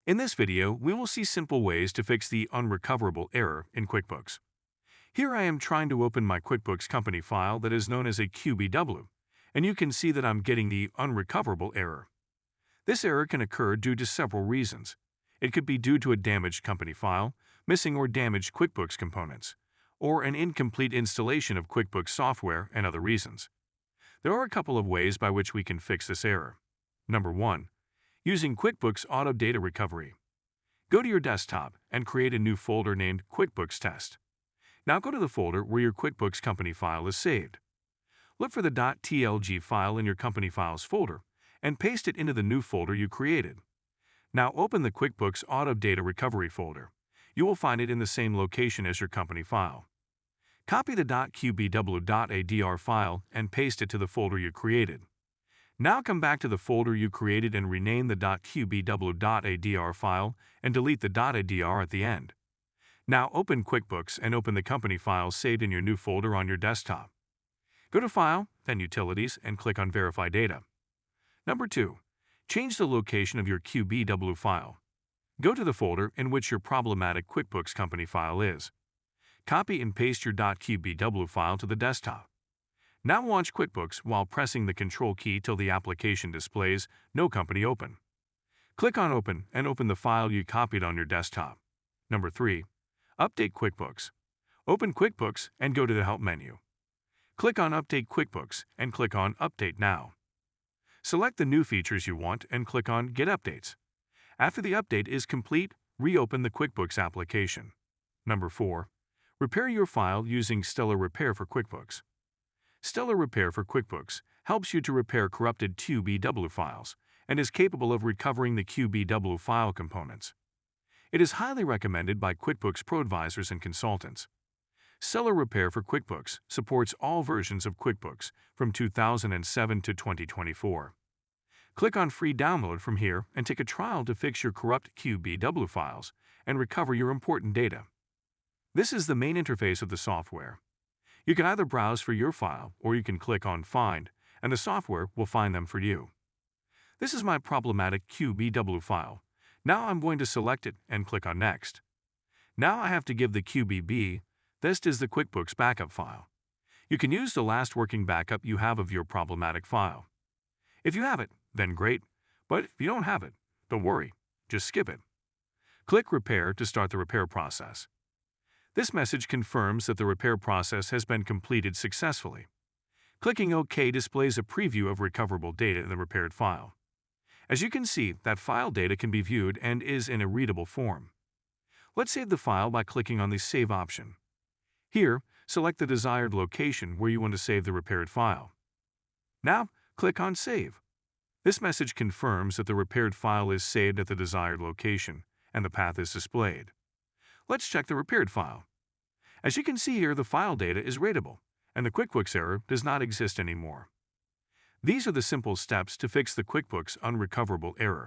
In this video, we will see simple ways to fix the unrecoverable error in QuickBooks. Here I am trying to open my QuickBooks Company file that is known as a QBW, and you can see that I'm getting the unrecoverable error. This error can occur due to several reasons. It could be due to a damaged company file, missing or damaged QuickBooks components, or an incomplete installation of QuickBooks software and other reasons. There are a couple of ways by which we can fix this error. Number 1. Using QuickBooks Auto Data Recovery. Go to your desktop and create a new folder named QuickBooks Test. Now go to the folder where your QuickBooks Company file is saved. Look for the .tlg file in your Company Files folder and paste it into the new folder you created. Now open the QuickBooks Auto Data Recovery folder. You will find it in the same location as your company file. Copy the .qbw.adr file and paste it to the folder you created. Now come back to the folder you created and rename the .qbw.adr file and delete the .adr at the end. Now open QuickBooks and open the company file saved in your new folder on your desktop. Go to File, then Utilities, and click on Verify Data. Number 2. Change the location of your QBW file. Go to the folder in which your problematic QuickBooks Company file is. Copy and paste your .qbw file to the desktop. Now launch QuickBooks while pressing the Control key till the application displays No Company Open. Click on Open and open the file you copied on your desktop. Number 3. Update QuickBooks. Open QuickBooks and go to the Help menu. Click on Update QuickBooks and click on Update Now. Select the new features you want and click on Get Updates. After the update is complete, reopen the QuickBooks application. Number 4. Repair your file using Stellar Repair for QuickBooks. Stellar Repair for QuickBooks helps you to repair corrupted QBW files and is capable of recovering the QBW file components. It is highly recommended by QuickBooks ProAdvisors and Consultants. Stellar Repair for QuickBooks supports all versions of QuickBooks from 2007 to 2024. Click on Free Download from here and take a trial to fix your corrupt QBW files and recover your important data. This is the main interface of the software. You can either browse for your file or you can click on Find, and the software will find them for you. This is my problematic QBW file. Now I'm going to select it and click on Next. Now I have to give the QBB. This is the QuickBooks backup file. You can use the last working backup you have of your problematic file. If you have it, then great, but if you don't have it, don't worry, just skip it. Click Repair to start the repair process. This message confirms that the repair process has been completed successfully. Clicking OK displays a preview of recoverable data in the repaired file. As you can see, that file data can be viewed and is in a readable form. Let's save the file by clicking on the Save option. Here, select the desired location where you want to save the repaired file. Now, click on Save. This message confirms that the repaired file is saved at the desired location and the path is displayed. Let's check the repaired file. As you can see here, the file data is readable, and the QuickBooks error does not exist anymore. These are the simple steps to fix the QuickBooks unrecoverable error.